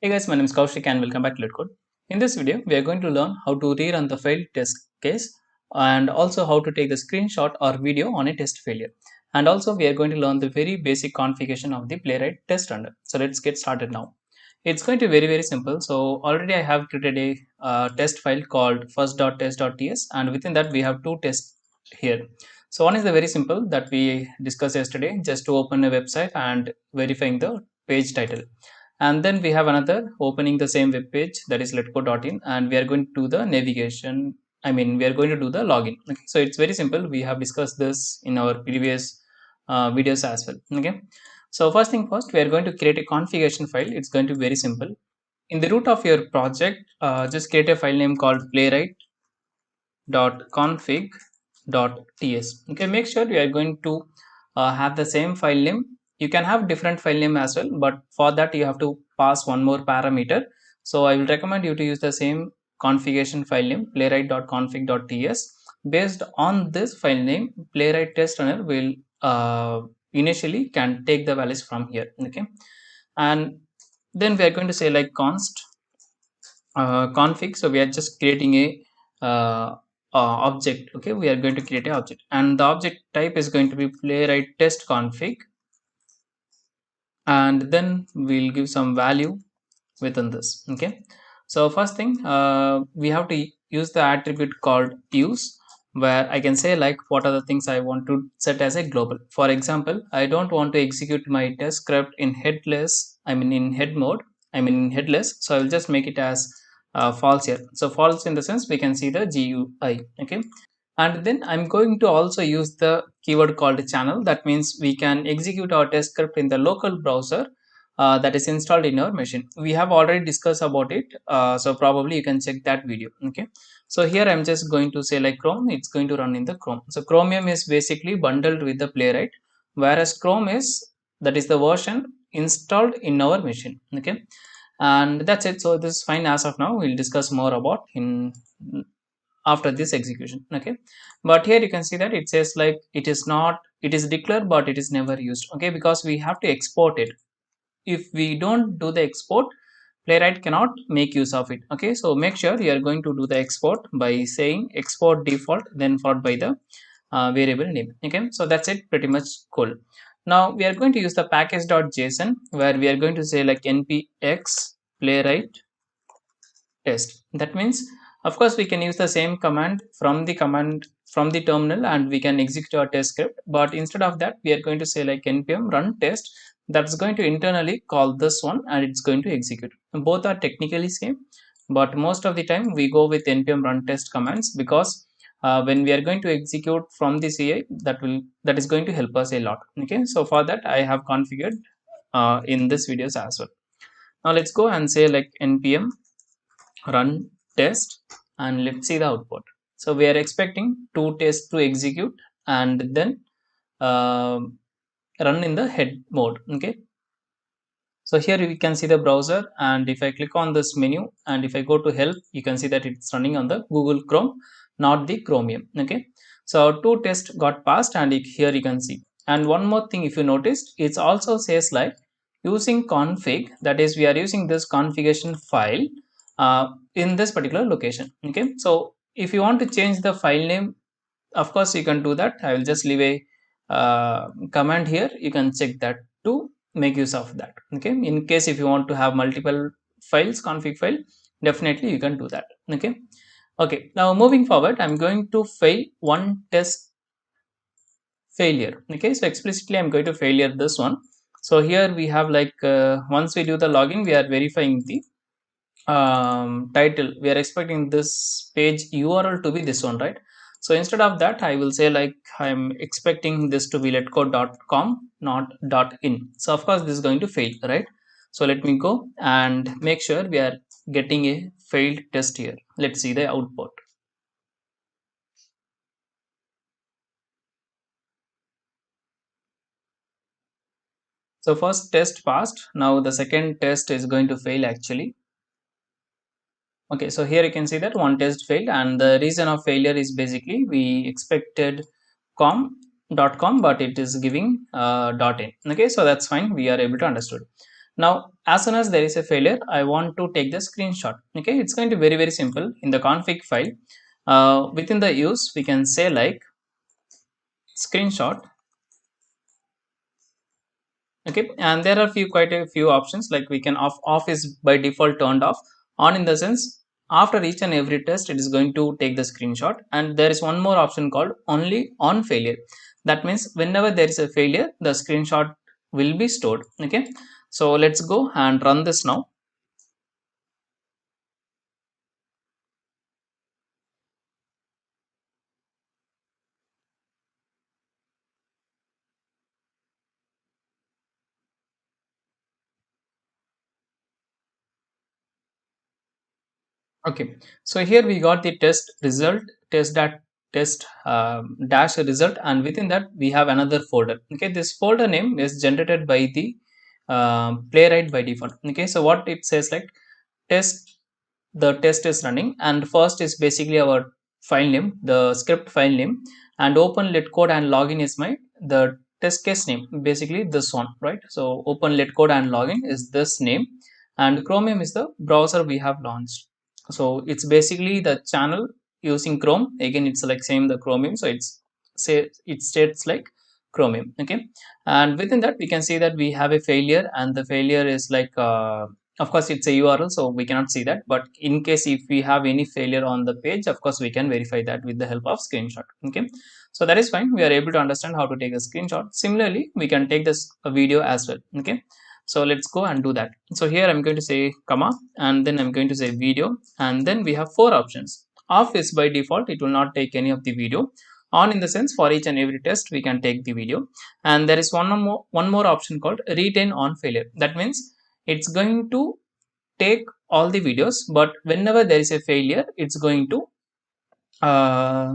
Hey guys, my name is Kaushik and welcome back to LetCode. In this video, we are going to learn how to rerun the failed test case and also how to take the screenshot or video on a test failure. And also we are going to learn the very basic configuration of the Playwright test runner. So let's get started now. It's going to be very simple. So already I have created a test file called first.test.ts and within that we have two tests here. So one is the very simple that we discussed yesterday, just to open a website and verifying the page title, and then we have another opening the same web page, that is letgo.in, and we are going to do the navigation. We are going to do the login. Okay, so it's very simple. We have discussed this in our previous videos as well. Okay, so first thing first, we are going to create a configuration file. It's going to be very simple. In the root of your project, just create a file name called playwright.config.ts. okay, make sure you are going to have the same file name. You can have different file name as well, but for that you have to pass one more parameter. So I will recommend you to use the same configuration file name, playwright.config.ts. based on this file name, playwright test runner will initially can take the values from here. Okay, and then we are going to say like const config. So we are just creating a object. Okay, we are going to create an object and the object type is going to be playwright test config, and then we'll give some value within this. Okay, so first thing, we have to use the attribute called use, where I can say like what are the things I want to set as a global. For example, I don't want to execute my test script in headless, in head mode, in headless. So I will just make it as false here. So false in the sense we can see the GUI. Okay, and then I'm going to also use the keyword called channel. That means we can execute our test script in the local browser that is installed in our machine. We have already discussed about it, so probably you can check that video. Okay, so here I'm just going to say like Chrome. It's going to run in the Chrome. So Chromium is basically bundled with the Playwright, whereas Chrome is, that is the version installed in our machine. Okay, and that's it. So this is fine as of now. We'll discuss more about in after this execution. Okay, but here you can see that it says like it is not, it is declared but it is never used. Okay, because we have to export it. If we don't do the export, playwright cannot make use of it. Okay, so make sure you are going to do the export by saying export default, then followed by the variable name. Okay, so that's it, pretty much cool. Now we are going to use the package.json, where we are going to say like npx playwright test. That means of course we can use the same command from the terminal and we can execute our test script, but instead of that we are going to say like npm run test. That's going to internally call this one and it's going to execute. Both are technically same, but most of the time we go with npm run test commands because when we are going to execute from the CI, that is going to help us a lot. Okay, so for that I have configured in this videos as well. Now let's go and say like npm run test and let's see the output. So we are expecting two tests to execute and then uh, run in the head mode. Okay, so here we can see the browser, and if I click on this menu and if I go to help, you can see that it's running on the Google Chrome, not the Chromium. Okay, so two tests got passed and here you can see. And one more thing, if you noticed, it also says like using config, that is we are using this configuration file in this particular location. Okay, so if you want to change the file name, of course you can do that. I will just leave a command here. You can check that to make use of that. Okay, in case if you want to have multiple files, config file, definitely you can do that. Okay, okay, now moving forward, I'm going to fail one test failure. Okay, so explicitly I'm going to failure this one. So here we have like once we do the login, we are verifying the title. We are expecting this page URL to be this one, right? So instead of that I will say like I'm expecting this to be letgo.com, not .in. So of course this is going to fail, right? So let me go and make sure we are getting a failed test here. Let's see the output. So first test passed. Now the second test is going to fail actually. Okay, so here you can see that one test failed, and the reason of failure is basically we expected com.com but it is giving .in. Okay, so that's fine, we are able to understood. Now as soon as there is a failure, I want to take the screenshot. Okay, it's going to be very very simple. In the config file, within the use, we can say like screenshot. Okay, and there are quite a few options, like we can off is by default turned off. On in the sense, after each and every test it is going to take the screenshot. And there is one more option called only on failure. That means whenever there is a failure, the screenshot will be stored. Okay, so let's go and run this now. Okay, so here we got the test result, test dash result, and within that we have another folder. Okay, this folder name is generated by the playwright by default. Okay, so what it says like test, the test is running, and first is basically our file name, the script file name, and open let code and login is my the test case name, basically this one, right? So open let code and login is this name, and Chromium is the browser we have launched. So it's basically the channel using Chrome. Again, it's like same the Chromium, so it states like Chromium. Okay, and within that we can see that we have a failure, and the failure is like of course it's a URL, so we cannot see that, but in case if we have any failure on the page, of course we can verify that with the help of screenshot. Okay, so that is fine. We are able to understand how to take a screenshot. Similarly, we can take this video as well. Okay, so let's go and do that. So here I'm going to say comma, and then I'm going to say video, and then we have four options. Off is by default, it will not take any of the video. On in the sense, for each and every test we can take the video. And there is one more option called retain on failure. That means it's going to take all the videos, but whenever there is a failure, it's going to uh,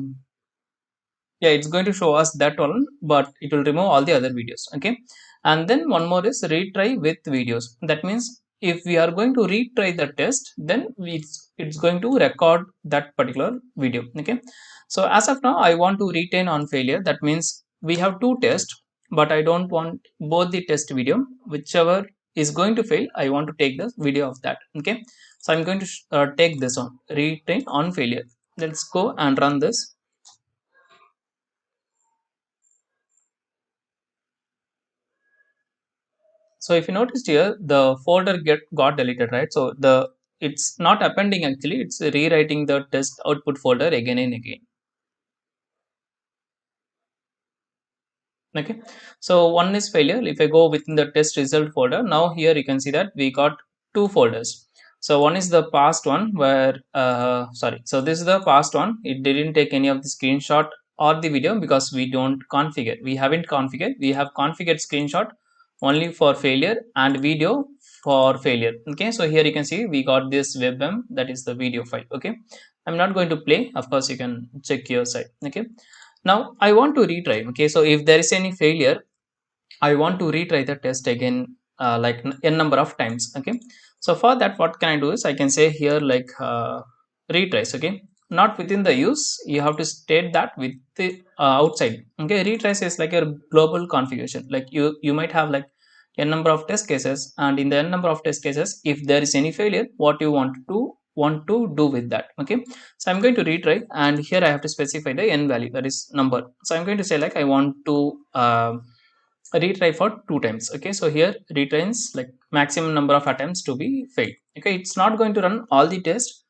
yeah, it's going to show us that one, but it will remove all the other videos. Okay, and then one more is retry with videos. That means if we are going to retry the test, then it's going to record that particular video. Okay, so as of now I want to retain on failure. That means we have two tests, but I don't want both the test video. Whichever is going to fail, I want to take the video of that. Okay, so I'm going to take this one, retain on failure. Let's go and run this. So if you noticed here, the folder got deleted, right? So it's not appending, actually, it's rewriting the test output folder again and again. Okay, so one is failure. If I go within the test result folder, now here you can see that we got two folders. So one is the past one where sorry, so this is the past one. It didn't take any of the screenshot or the video because we don't configure. We haven't configured. We have configured screenshot only for failure and video for failure. Okay, so here you can see we got this webm, that is the video file. Okay, I'm not going to play. Of course, you can check your side. Okay, now I want to retry. Okay, so if there is any failure, I want to retry the test again, like n number of times. Okay, so for that what can I do is I can say here like retries. Okay, not within the use, you have to state that with the outside. Okay, retries is like a global configuration. Like you might have like n number of test cases, and in the n number of test cases, if there is any failure, what you want to do with that. Okay, so I'm going to retry, and here I have to specify the n value, that is number. So I'm going to say like I want to retry for 2 times. Okay, so here returns like maximum number of attempts to be failed. Okay, it's not going to run all the tests.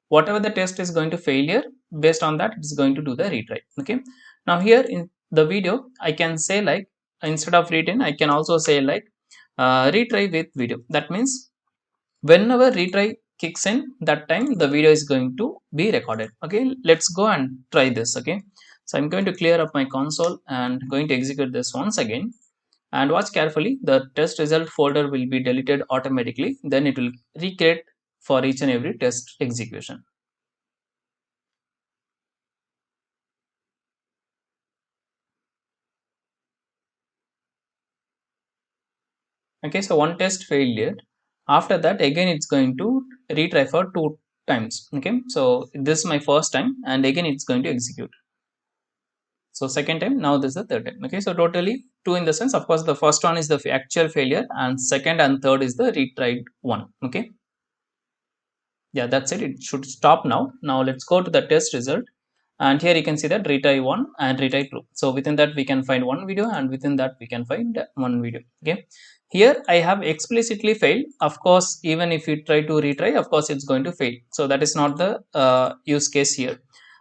Whatever the test is going to failure, based on that it's going to do the retry. Okay, now here in the video I can say like instead of retain, I can also say like retry with video. That means whenever retry kicks in, that time the video is going to be recorded. Okay, let's go and try this. Okay, so I'm going to clear up my console and going to execute this once again, and watch carefully. The test result folder will be deleted automatically, then it will recreate for each and every test execution. Okay, so one test failure, after that again it's going to retry for 2 times. Okay, so this is my first time, and again it's going to execute. So second time, now this is the third time. Okay, so totally two in the sense, of course, the first one is the actual failure, and second and third is the retried one. Okay, yeah, that's it. It should stop now. Now let's go to the test result, and here you can see that retry 1 and retry 2. So within that we can find one video, and within that we can find one video. Okay, here I have explicitly failed. Of course, even if you try to retry, of course it's going to fail. So that is not the use case here.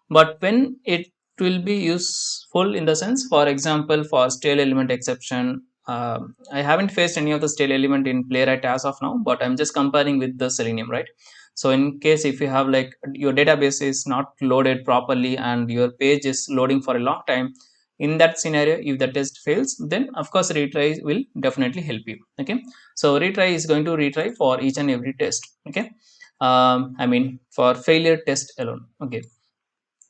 But when it will be useful in the sense, for example, for stale element exception, I haven't faced any of the stale element in Playwright as of now, but I'm just comparing with the Selenium, right? So in case if you have like your database is not loaded properly and your page is loading for a long time, in that scenario, if the test fails, then of course retry will definitely help you. Okay, so retry is going to retry for each and every test. Okay, I mean for failure test alone. Okay,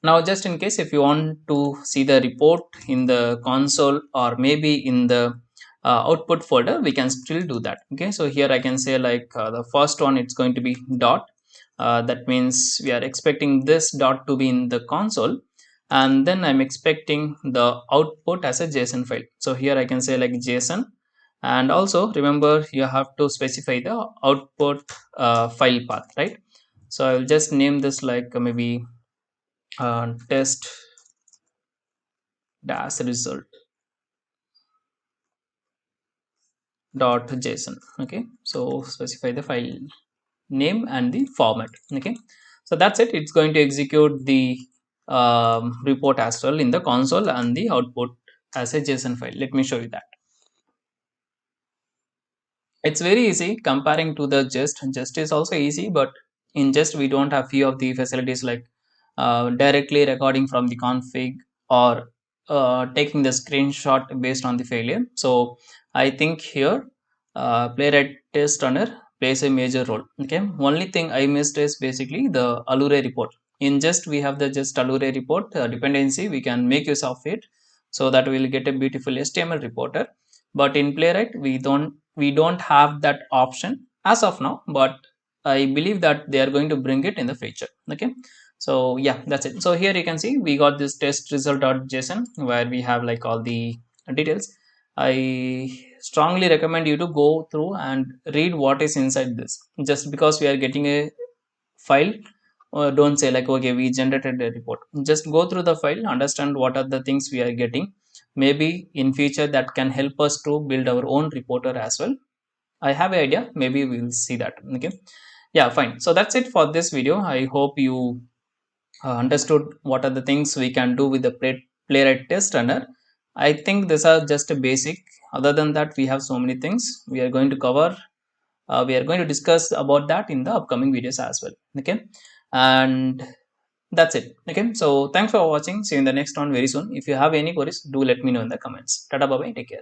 now just in case if you want to see the report in the console or maybe in the output folder, we can still do that. Okay, so here I can say like the first one, it's going to be dot. That means we are expecting this dot to be in the console, and then I'm expecting the output as a JSON file. So here I can say like JSON, and also remember you have to specify the output file path, right? So I'll just name this like maybe test dash result dot json. Okay, so specify the file name and the format. Okay, so that's it. It's going to execute the report as well in the console and the output as a JSON file. Let me show you that. It's very easy comparing to the Jest is also easy, but in Jest we don't have few of the facilities like directly recording from the config or taking the screenshot based on the failure. So I think here Playwright Test Runner plays a major role. Okay, only thing I missed is basically the Allure report. In Jest we have the Just Allure report dependency. We can make use of it so that we'll get a beautiful HTML reporter, but in Playwright we don't have that option as of now, but I believe that they are going to bring it in the future. Okay, so yeah, that's it. So here you can see we got this test result.json where we have like all the details. I strongly recommend you to go through and read what is inside this. Just because we are getting a file, don't say like okay we generated a report. Just go through the file, understand what are the things we are getting. Maybe in future that can help us to build our own reporter as well. I have an idea, maybe we will see that. Okay, yeah, fine. So that's it for this video. I hope you understood what are the things we can do with the Playwright Test Runner. I think these are just a basic. Other than that, we have so many things we are going to cover. We are going to discuss about that in the upcoming videos as well. Okay, and that's it. Okay, so thanks for watching. See you in the next one very soon. If you have any queries, do let me know in the comments. Tata, bye bye, take care.